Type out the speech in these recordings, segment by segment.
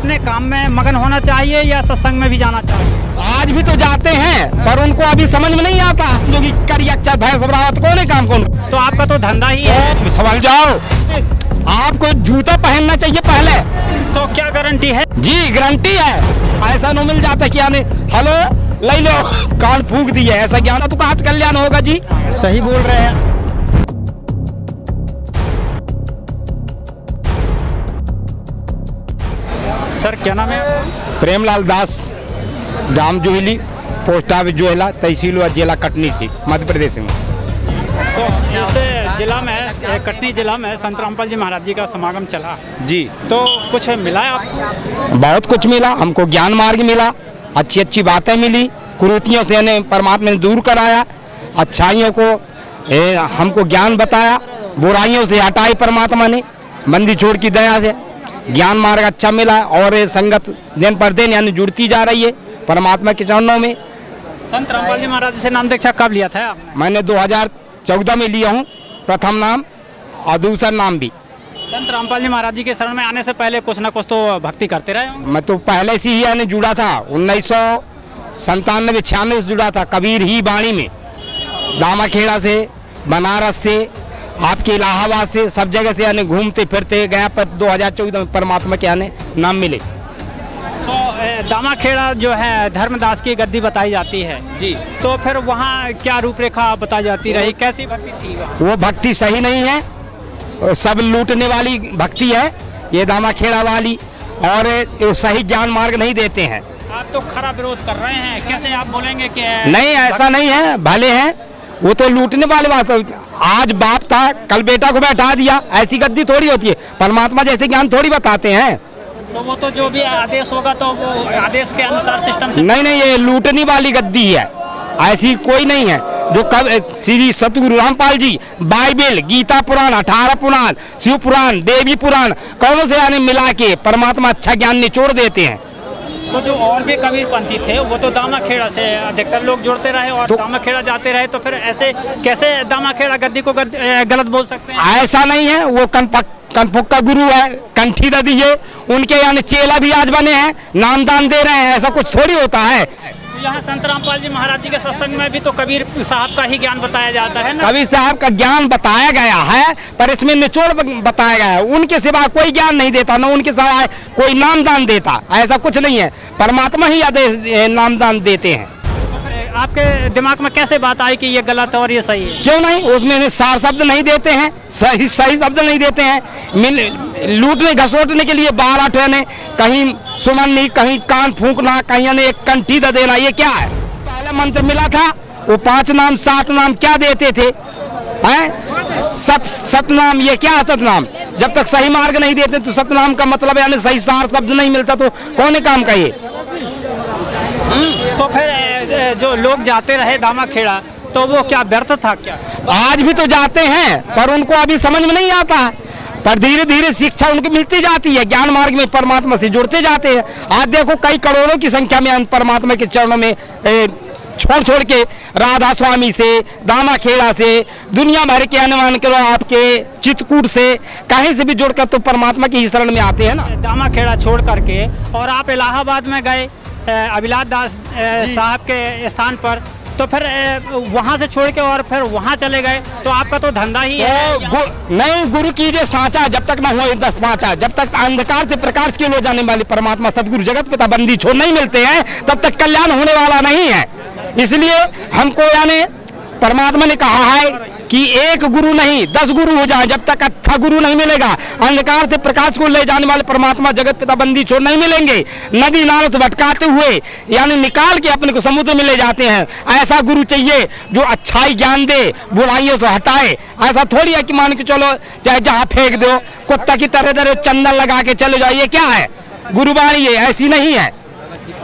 अपने काम में मगन होना चाहिए या सत्संग में भी जाना चाहिए? आज भी तो जाते हैं पर उनको अभी समझ में नहीं आता जो कि करियक्चर भैंस बरावत कौन है काम कौन। तो आपका तो धंधा ही है। समझ जाओ, आपको जूता पहनना चाहिए पहले। तो क्या गारंटी है? जी गारंटी है। ऐसा नहीं मिल जाता कि यानी हेलो ले लो कान फूक दिए, ऐसा ज्ञान तो कहाँ से कल्याण होगा जी। सही बोल रहे हैं। सर क्या नाम है आपका? प्रेमलाल दास, ग्राम जोहिली, पोस्ट ऑफिस जोहला, तहसील व जिला कटनी से मध्य प्रदेश में। तो इस जिला में कटनी जिला में संत रामपाल जी महाराज जी का समागम चला जी, तो कुछ मिला है आपको? बहुत कुछ मिला हमको, ज्ञान मार्ग मिला, अच्छी अच्छी बातें मिली, कुरीतियों से हमें परमात्मा ने दूर कराया, अच्छाइयों को हमको ज्ञान बताया, बुराइयों से हटाई परमात्मा ने, मंदी छोड़ की दया से ज्ञान मार्ग अच्छा मिला। और ये संगत दिन पर दिन यानी जुड़ती जा रही है परमात्मा के चरणों में। संत रामपाल जी महाराज से नाम दीक्षा कब लिया था आपने? मैंने 2014 में लिया हूँ प्रथम नाम और दूसरा नाम भी। संत रामपाल जी महाराज जी के शरण में आने से पहले कुछ ना कुछ तो भक्ति करते रहे होंगे? मैं तो पहले से ही यानी जुड़ा था, 1997-96 से जुड़ा था कबीर ही बाणी में, दामाखेड़ा से, बनारस से, आपके इलाहाबाद से, सब जगह से यानी घूमते फिरते गया। पर 2014 में परमात्मा के आने नाम मिले। तो दामाखेड़ा जो है धर्मदास की गद्दी बताई जाती है जी, तो फिर वहाँ क्या रूपरेखा बताई जाती रही, कैसी भक्ति थी वहाँ? वो भक्ति सही नहीं है, सब लूटने वाली भक्ति है ये दामाखेड़ा वाली, और ये सही ज्ञान मार्ग नहीं देते हैं। आप तो खरा विरोध कर रहे हैं, कैसे आप बोलेंगे कि नहीं ऐसा नहीं है, भले हैं वो तो लूटने वाले बात है। आज बाप था कल बेटा को बैठा दिया, ऐसी गद्दी थोड़ी होती है। परमात्मा जैसे ज्ञान थोड़ी बताते हैं। तो वो तो जो भी आदेश होगा तो वो आदेश के अनुसार सिस्टम नहीं, ये लूटने वाली गद्दी है, ऐसी कोई नहीं है। जो कब श्री सतगुरु रामपाल जी बाइबल, गीता पुराण, 18 पुराण, शिव पुराण, देवी पुराण कौनों से यानी मिला के परमात्मा अच्छा ज्ञान निचोड़ देते हैं। तो जो और भी कबीर पंथी थे वो तो दामाखेड़ा से अधिकतर लोग जुड़ते रहे और तो दामाखेड़ा जाते रहे, तो फिर ऐसे कैसे दामाखेड़ा गद्दी को गलत बोल सकते हैं? ऐसा नहीं है, वो कनपुक का गुरु है, कंठी ददी है, उनके यानी चेला भी आज बने हैं, नामदान दे रहे हैं, ऐसा कुछ थोड़ी होता है। तो यहाँ संत रामपाल जी महाराज जी के सत्संग में भी तो कबीर साहब का ही ज्ञान बताया जाता है ना? कबीर साहब का ज्ञान बताया गया है पर इसमें निचोड़ बताया गया है। उनके सिवा कोई ज्ञान नहीं देता, न उनके सिवा कोई नामदान देता, ऐसा कुछ नहीं है। परमात्मा ही आदेश नामदान देते हैं। आपके दिमाग में कैसे बात आई कि ये गलत है और ये सही है? क्यों नहीं, उसमें सार शब्द नहीं देते हैं, सही शब्द नहीं देते हैं। लूटने घसोटने के लिए 12 ठहने, कहीं सुमननी, कहीं कान फूंकना, कहीं एक कंठी दे देना, ये क्या है? पहला मंत्र मिला था वो 5 नाम 7 नाम क्या देते थे हैं? सतनाम, ये क्या है सतनाम? जब तक सही मार्ग नहीं देते तो सतनाम का मतलब यानी सही सार शब्द नहीं मिलता तो कौन काम का ये? तो फिर जो लोग जाते रहे दामाखेड़ा तो वो क्या व्यर्थ था क्या? आज भी तो जाते हैं पर उनको अभी समझ में नहीं आता, पर धीरे धीरे शिक्षा उनको मिलती जाती है, ज्ञान मार्ग में परमात्मा से जुड़ते जाते हैं। आज देखो कई करोड़ों की संख्या में परमात्मा के चरणों में छोड़ के राधा स्वामी से, दामाखेड़ा से, दुनिया भर के अनुमान करो आपके चित्रकूट से, कहीं से भी जुड़कर तो परमात्मा की शरण में आते हैं ना। दामाखेड़ा छोड़ करके और आप इलाहाबाद में गए अभिलाष दास साहब के स्थान पर, तो फिर वहाँ से छोड़ के और फिर वहाँ चले गए, तो आपका तो धंधा ही है। नहीं, गुरु कीजिए साचा, जब तक न हो 10 पाँचा, जब तक अंधकार से प्रकाश की ओर जाने वाले परमात्मा सदगुरु जगत पिता बंदी छोड़ नहीं मिलते हैं तब तक कल्याण होने वाला नहीं है। इसलिए हमको यानी परमात्मा ने कहा है कि एक गुरु नहीं 10 गुरु हो जाए, जब तक अच्छा गुरु नहीं मिलेगा अंधकार से प्रकाश को ले जाने वाले परमात्मा जगत पिता बंदी छोड़ नहीं मिलेंगे। नदी नालों से भटकाते हुए यानी निकाल के अपने को समुद्र में ले जाते हैं। ऐसा गुरु चाहिए जो अच्छाई ज्ञान दे, बुराइयों से हटाए। ऐसा थोड़ी है कि मान के चलो चाहे जहाँ फेंक दो, कुत्ता की तरह चंदन लगा के चले जाओ, ये क्या है? गुरुबाणी है, ऐसी नहीं है।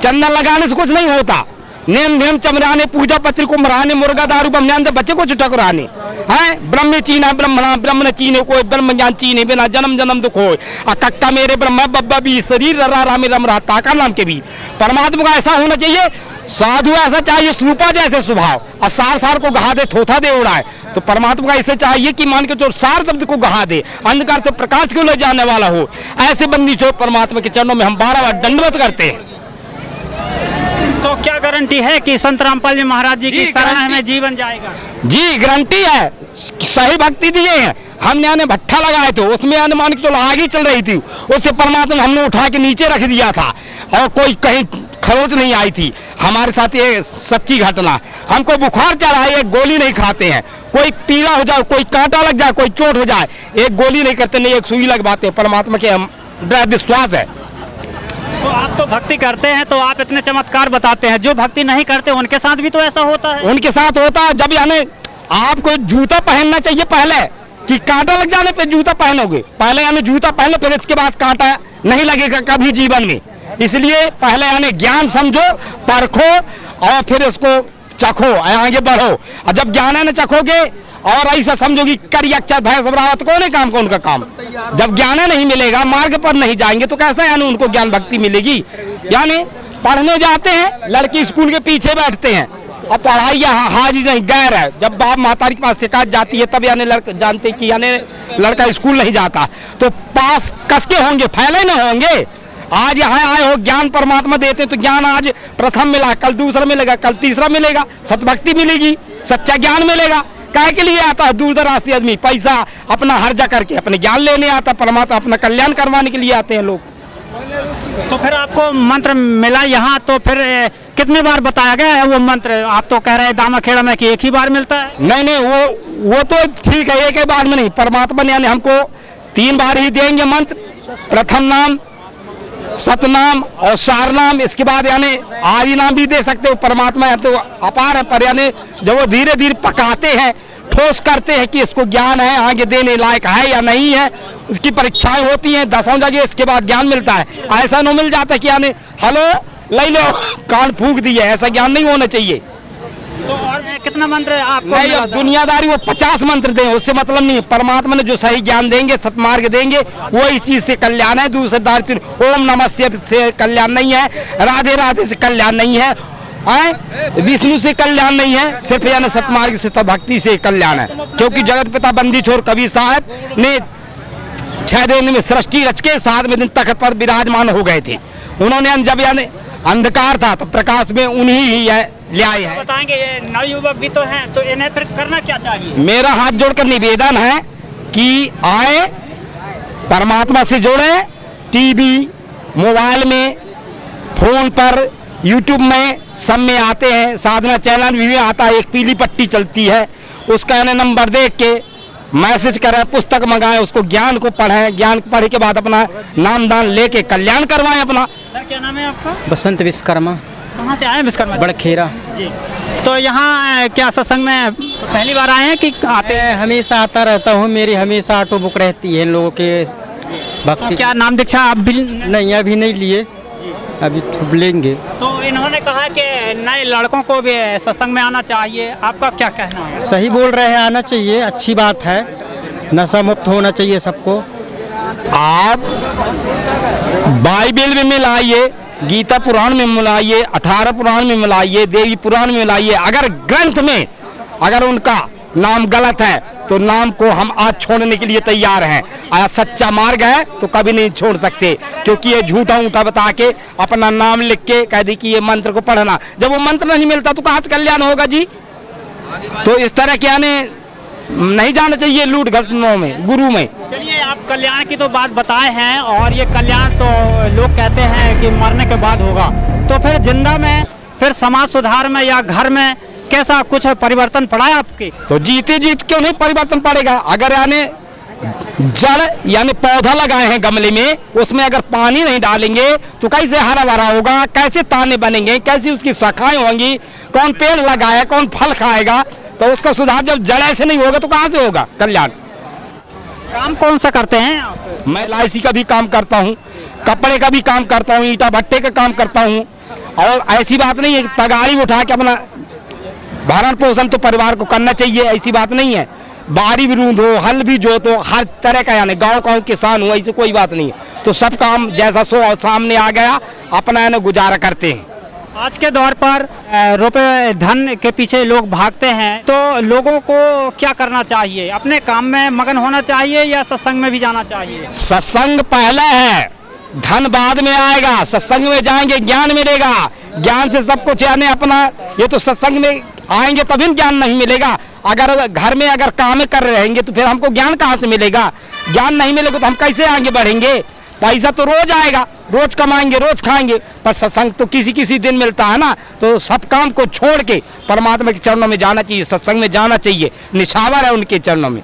चंदन लगाने से कुछ नहीं होता। नेम चमराने, पूजा पत्र को मराने, मुर्गा दारू बमजान दे बच्चे को चुटकुराने हैं। ब्रह्म चीना ब्रह्मणा, ब्रह्म न चीने कोई, ब्रह्म ज्ञान चीने बिना जन्म जन्म दुख होए। कक्का मेरे ब्रह्म बब्बा भी शरीर रा में रम रहा ताका नाम के भी। परमात्मा का ऐसा होना चाहिए साधु ऐसा चाहिए सूपा जैसे स्वभाव, और सार सार को गहा दे, थोथा दे उड़ाए। तो परमात्मा का ऐसे चाहिए कि मान के चलो सार शब्द को गहा दे, अंधकार से प्रकाश को ले जाने वाला हो। ऐसे बंदी छोड़ परमात्मा के चरणों में हम 12 बार दंडवत करते हैं। तो क्या गारंटी है कि संत रामपाल जी महाराज जी की शरण में जीवन जाएगा? जी गारंटी है, सही भक्ति दिए हैं। हमने आने भट्ठा लगाए थे, उसमें आने मान के चलो आगे चल रही थी, उससे परमात्मा ने हमने उठा के नीचे रख दिया था और कोई कहीं खरोच नहीं आई थी। हमारे साथ ये सच्ची घटना, हमको बुखार चढ़ा है, एक गोली नहीं खाते हैं। कोई पीला हो जाए, कोई कांटा लग जाए, कोई चोट हो जाए, एक गोली नहीं करते, नहीं एक सुई लगवाते। परमात्मा के हम दृढ़ विश्वास है। तो आप तो भक्ति करते हैं, तो आप इतने चमत्कार बताते हैं, जो भक्ति नहीं करते उनके साथ भी तो ऐसा होता है? उनके साथ होता है। जब यानी आपको जूता पहनना चाहिए पहले, कि कांटा लग जाने पे जूता पहनोगे, पहले यानी जूता पहनो, फिर इसके बाद कांटा नहीं लगेगा कभी जीवन में। इसलिए पहले यानी ज्ञान समझो, परखो और फिर इसको चखो, आगे बढ़ो। और जब ज्ञान न चखोगे और ऐसा समझोगी करी अक्षर भय सबरावत कौन है काम, कौन का काम। जब ज्ञान नहीं मिलेगा, मार्ग पर नहीं जाएंगे, तो कैसा यानी उनको ज्ञान भक्ति मिलेगी। यानी पढ़ने जाते हैं, लड़की स्कूल के पीछे बैठते हैं और पढ़ाई यहाँ हाजिर नहीं गैर है। जब बाप माता के पास शिकायत जाती है, तब यानी लड़के जानते कि यानी लड़का स्कूल नहीं जाता, तो पास कसके होंगे, फैले न होंगे। आज यहाँ आए हो, ज्ञान परमात्मा देते हैं, तो ज्ञान आज प्रथम मिला, कल दूसरा मिलेगा, कल तीसरा मिलेगा, सतभक्ति मिलेगी, सच्चा ज्ञान मिलेगा। काय के लिए आता है दूर दराज से आदमी, पैसा अपना हर्जा करके अपने ज्ञान लेने आता, परमात्मा अपना कल्याण करवाने के लिए आते हैं लोग। तो फिर आपको मंत्र मिला यहाँ, तो फिर कितने बार बताया गया है वो मंत्र? आप तो कह रहे हैं दामाखेड़ा में कि एक ही बार मिलता है। नहीं, वो तो ठीक है, एक ही बार में नहीं। परमात्मा ने यानी हमको 3 बार ही देंगे मंत्र, प्रथम नाम, सतनाम और सार नाम। इसके बाद यानी आदि नाम भी दे सकते हो। परमात्मा है तो अपार है, पर यानी जब वो धीरे धीरे पकाते हैं, ठोस करते हैं कि इसको ज्ञान है, आगे देने लायक है या नहीं है, उसकी परीक्षाएं होती हैं 10 जगह, इसके बाद ज्ञान मिलता है। ऐसा नहीं मिल जाता कि यानी हेलो ले लो कान फूंक दिए, ऐसा ज्ञान नहीं होना चाहिए। तो और कितना मंत्र आपको नहीं, अब दुनियादारी वो 50 मंत्र दें, उससे मतलब नहीं। परमात्मा ने जो सही ज्ञान देंगे, सतमार्ग देंगे, वो इस चीज से कल्याण है। दूसरे दार से ओम नमः से कल्याण नहीं है, राधे राधे से कल्याण नहीं है, विष्णु से कल्याण नहीं है, सिर्फ यानी सतमार्ग से भक्ति से कल्याण है। क्योंकि जगत पिता बंदी छोड़ कबीर साहब ने 6 दिन में सृष्टि रच के 7वें दिन तख्त पर विराजमान हो गए थे। उन्होंने जब यानी अंधकार था तो प्रकाश में उन्हीं ही ले आए हैं। बताएंगे ये नवयुवक भी तो हैं, तो इन्हें फिर करना क्या चाहिए? मेरा हाथ जोड़कर निवेदन है कि आए, परमात्मा से जोड़े। टीवी, मोबाइल में, फोन पर, यूट्यूब में, सब में आते हैं। साधना चैनल भी आता है, एक पीली पट्टी चलती है, उसका नंबर देख के मैसेज करें, पुस्तक मंगाएं, उसको ज्ञान को पढ़ें, ज्ञान पढ़े के बाद अपना नाम दान लेके कल्याण करवाएं अपना। सर क्या नाम है आपका? बसंत विश्वकर्मा। कहाँ से आए विश्वकर्मा? बड़खेरा जी। तो यहाँ क्या सत्संग में पहली बार आए हैं कि आते हैं? हमेशा आता रहता हूँ, मेरी हमेशा ऑटो बुक रहती है इन लोगों के भक्ति। तो क्या नाम दीक्षा आप भी नहीं अभी नहीं लिए, अभी लेंगे। तो इन्होंने कहा कि नए लड़कों को भी सत्संग में आना चाहिए, आपका क्या कहना है? सही बोल रहे हैं, आना चाहिए, अच्छी बात है, नशा मुक्त होना चाहिए सबको। आप बाइबल में मिलाइए, गीता पुराण में मिलाइए, 18 पुराण में मिलाइए, देवी पुराण में मिलाइए। अगर ग्रंथ में अगर उनका नाम गलत है तो नाम को हम आज छोड़ने के लिए तैयार हैं। आज सच्चा मार्ग है तो कभी नहीं छोड़ सकते, क्योंकि ये झूठा ऊँटा बता के अपना नाम लिख के कह दी कि ये मंत्र को पढ़ना, जब वो मंत्र नहीं मिलता तो कहाँ से कल्याण होगा जी। तो इस तरह के आने नहीं जाना चाहिए लूट घटनाओं में, गुरु में। चलिए, आप कल्याण की तो बात बताए हैं, और ये कल्याण तो लोग कहते हैं कि मरने के बाद होगा, तो फिर जिंदा में, फिर समाज सुधार में या घर में कैसा कुछ परिवर्तन पड़ा है आपके? तो जीते जीत क्यों नहीं परिवर्तन पड़ेगा। अगर यानी जड़ यानी पौधा लगाए हैं गमले में, उसमें अगर पानी नहीं डालेंगे तो कैसे हरा भरा होगा, कैसे ताने बनेंगे, कैसी उसकी शाखाएं होंगी, कौन पेड़ लगाया, कौन फल खाएगा। तो उसका सुधार जब जड़ ऐसे नहीं होगा तो कहाँ से होगा कल्याण। काम कौन सा करते हैं आप? मैं LIC का भी काम करता हूँ, कपड़े का भी काम करता हूँ, ईटा भट्टे का काम करता हूँ। और ऐसी बात नहीं है तगाड़ी उठा के अपना भरण पोषण तो परिवार को करना चाहिए, ऐसी बात नहीं है। बारी भी रूंधो, हल भी जोतो, हर तरह का यानी गांव किसान हो, ऐसी कोई बात नहीं है। तो सब काम जैसा सो सामने आ गया अपना यानी गुजारा करते हैं। आज के दौर पर रुपए धन के पीछे लोग भागते हैं, तो लोगों को क्या करना चाहिए? अपने काम में मगन होना चाहिए या सत्संग में भी जाना चाहिए? सत्संग पहले है, धन बाद में आएगा। सत्संग में जाएंगे ज्ञान मिलेगा, ज्ञान से सब कुछ यानी अपना, ये तो सत्संग में आएंगे तभी ज्ञान नहीं मिलेगा। अगर घर में अगर काम कर रहेंगे तो फिर हमको ज्ञान कहाँ से मिलेगा? ज्ञान नहीं मिलेगा तो हम कैसे आगे बढ़ेंगे? पैसा तो रोज आएगा, रोज कमाएंगे, रोज खाएंगे, पर सत्संग तो किसी किसी दिन मिलता है ना। तो सब काम को छोड़ के परमात्मा के चरणों में जाना चाहिए, सत्संग में जाना चाहिए, निछावर है उनके चरणों में।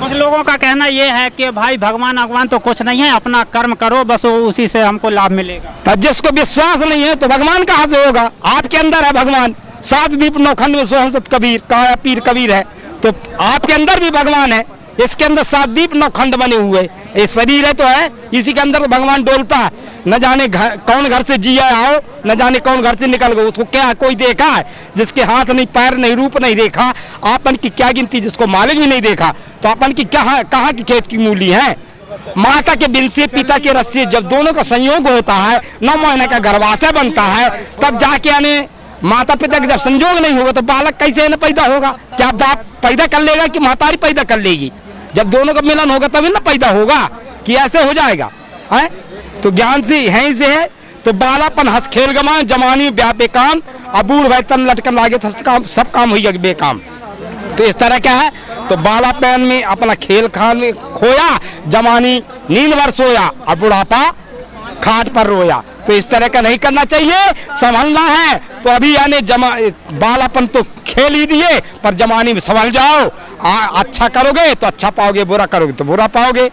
कुछ लोगों का कहना ये है कि भाई भगवान तो कुछ नहीं है, अपना कर्म करो बस, उसी से हमको लाभ मिलेगा। तब जिसको विश्वास नहीं है तो भगवान कहाँ से होगा? आपके अंदर है भगवान। 7 दीप 9 खंड में सोहन सत कबीर, कहा पीर कबीर है, तो आपके अंदर भी भगवान है। इसके अंदर 7 दीप 9 खंड बने हुए, ये शरीर है तो है, इसी के अंदर तो भगवान डोलता है। न जाने कौन घर से जिया आओ, न जाने कौन घर से निकल गए, उसको क्या कोई देखा है? जिसके हाथ नहीं, पैर नहीं, रूप नहीं देखा, आपन की क्या गिनती? जिसको मालिक भी नहीं देखा, तो अपन की कहाँ की खेत की मूली है? माता के बिन से पिता के रस से जब दोनों का संयोग होता है, 9 महीने का गर्भाशय बनता है, तब जाके यानी माता पिता का जब संयोग नहीं होगा तो बालक कैसे न पैदा होगा? क्या बाप पैदा कर लेगा कि मातारी पैदा कर लेगी? जब दोनों का मिलन होगा तभी ना पैदा होगा, कि ऐसे हो जाएगा है? तो ज्ञान से यहीं से है, तो बालापन हंस खेल गमान, जमानी ब्याह बेकाम, अबूढ़ भाई तन लटकन लागे, सब काम हुई बेकाम। तो इस तरह क्या है, तो बालापन में अपना खेल खान में खोया, जमानी नींद भर सोया, और बुढ़ापा खाट पर रोया। तो इस तरह का नहीं करना चाहिए, संभलना है। तो अभी यानी बालापन तो खेल ही दिए, पर जमानी में संभल जाओ। अच्छा करोगे तो अच्छा पाओगे, बुरा करोगे तो बुरा पाओगे।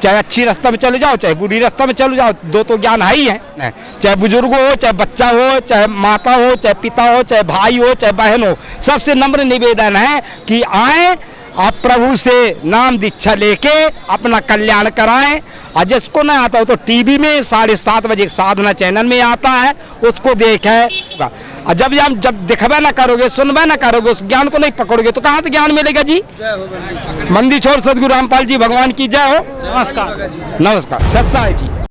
चाहे अच्छी रास्ता में चले जाओ, चाहे बुरी रास्ता में चले जाओ, दो तो ज्ञान है ही है। चाहे बुजुर्ग हो, चाहे बच्चा हो, चाहे माता हो, चाहे पिता हो, चाहे भाई हो, चाहे बहन हो, सबसे नम्र निवेदन है कि आए आप प्रभु से नाम दीक्षा लेके अपना कल्याण कराएं। और जिसको नहीं आता हो तो टीवी में 7:30 बजे साधना चैनल में आता है, उसको देखे। और जब दिखबे ना करोगे, सुनबे ना करोगे, उस ज्ञान को नहीं पकड़ोगे तो कहाँ से ज्ञान मिलेगा जी? मंदिर छोड़ सदगुरु रामपाल जी भगवान की जय हो। नमस्कार। नमस्कार। सत्साई जी।